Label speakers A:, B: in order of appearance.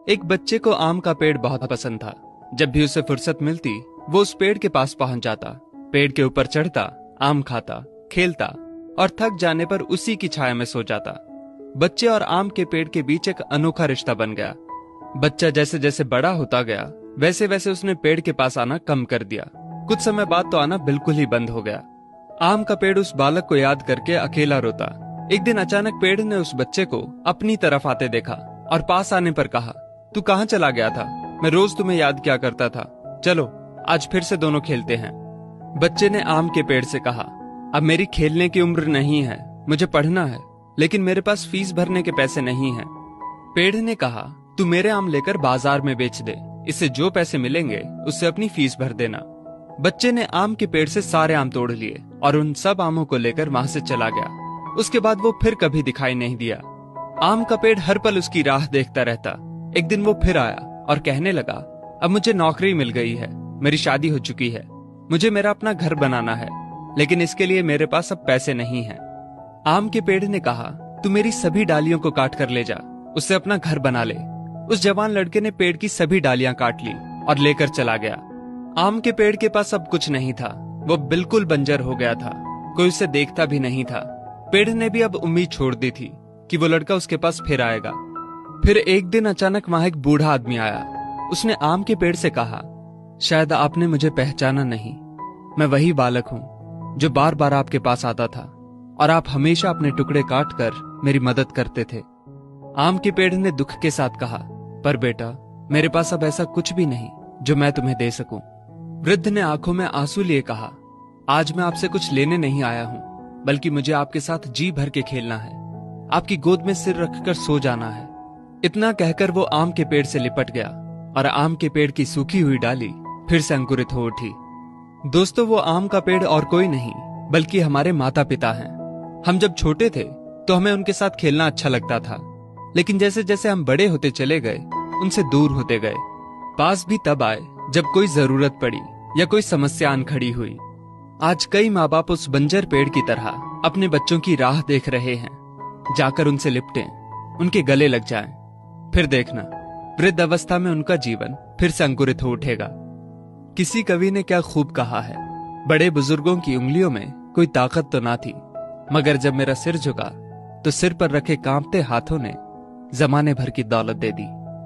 A: एक बच्चे को आम का पेड़ बहुत पसंद था। जब भी उसे फुर्सत मिलती वो उस पेड़ के पास पहुंच जाता, पेड़ के ऊपर चढ़ता, आम खाता, खेलता और थक जाने पर उसी की छाया में सो जाता। बच्चे और आम के पेड़ के बीच एक अनोखा रिश्ता बन गया। बच्चा जैसे जैसे बड़ा होता गया वैसे वैसे उसने पेड़ के पास आना कम कर दिया। कुछ समय बाद तो आना बिल्कुल ही बंद हो गया। आम का पेड़ उस बालक को याद करके अकेला रोता। एक दिन अचानक पेड़ ने उस बच्चे को अपनी तरफ आते देखा और पास आने पर कहा, तू कहाँ चला गया था? मैं रोज तुम्हें याद किया करता था। चलो आज फिर से दोनों खेलते हैं। बच्चे ने आम के पेड़ से कहा, अब मेरी खेलने की उम्र नहीं है, मुझे पढ़ना है, लेकिन मेरे पास फीस भरने के पैसे नहीं हैं। पेड़ ने कहा, तू मेरे आम लेकर बाजार में बेच दे, इससे जो पैसे मिलेंगे उससे अपनी फीस भर देना। बच्चे ने आम के पेड़ से सारे आम तोड़ लिए और उन सब आमों को लेकर वहां से चला गया। उसके बाद वो फिर कभी दिखाई नहीं दिया। आम का पेड़ हर पल उसकी राह देखता रहता। एक दिन वो फिर आया और कहने लगा, अब मुझे नौकरी मिल गई है, मेरी शादी हो चुकी है, मुझे मेरा अपना घर बनाना है, लेकिन इसके लिए मेरे पास अब पैसे नहीं हैं। आम के पेड़ ने कहा, तू मेरी सभी डालियों को काट कर ले जा, उससे अपना घर बना ले। उस जवान लड़के ने पेड़ की सभी डालियां काट ली और लेकर चला गया। आम के पेड़ के पास अब कुछ नहीं था, वो बिल्कुल बंजर हो गया था, कोई उसे देखता भी नहीं था। पेड़ ने भी अब उम्मीद छोड़ दी थी कि वो लड़का उसके पास फिर आएगा। फिर एक दिन अचानक वहां एक बूढ़ा आदमी आया। उसने आम के पेड़ से कहा, शायद आपने मुझे पहचाना नहीं, मैं वही बालक हूँ जो बार बार आपके पास आता था और आप हमेशा अपने टुकड़े काट कर मेरी मदद करते थे। आम के पेड़ ने दुख के साथ कहा, पर बेटा मेरे पास अब ऐसा कुछ भी नहीं जो मैं तुम्हें दे सकूं। वृद्ध ने आंखों में आंसू लिए कहा, आज मैं आपसे कुछ लेने नहीं आया हूं, बल्कि मुझे आपके साथ जी भर के खेलना है, आपकी गोद में सिर रखकर सो जाना है। इतना कहकर वो आम के पेड़ से लिपट गया और आम के पेड़ की सूखी हुई डाली फिर से अंकुरित हो उठी। दोस्तों, वो आम का पेड़ और कोई नहीं बल्कि हमारे माता पिता हैं। हम जब छोटे थे तो हमें उनके साथ खेलना अच्छा लगता था, लेकिन जैसे जैसे हम बड़े होते चले गए उनसे दूर होते गए। पास भी तब आए जब कोई जरूरत पड़ी या कोई समस्या आन खड़ी हुई। आज कई माँ बाप उस बंजर पेड़ की तरह अपने बच्चों की राह देख रहे हैं, जाकर उनसे लिपटें, उनके गले लग जाएं। फिर देखना वृद्ध अवस्था में उनका जीवन फिर से अंकुरित हो उठेगा। किसी कवि ने क्या खूब कहा है, बड़े बुजुर्गों की उंगलियों में कोई ताकत तो ना थी, मगर जब मेरा सिर झुका तो सिर पर रखे कांपते हाथों ने जमाने भर की दौलत दे दी।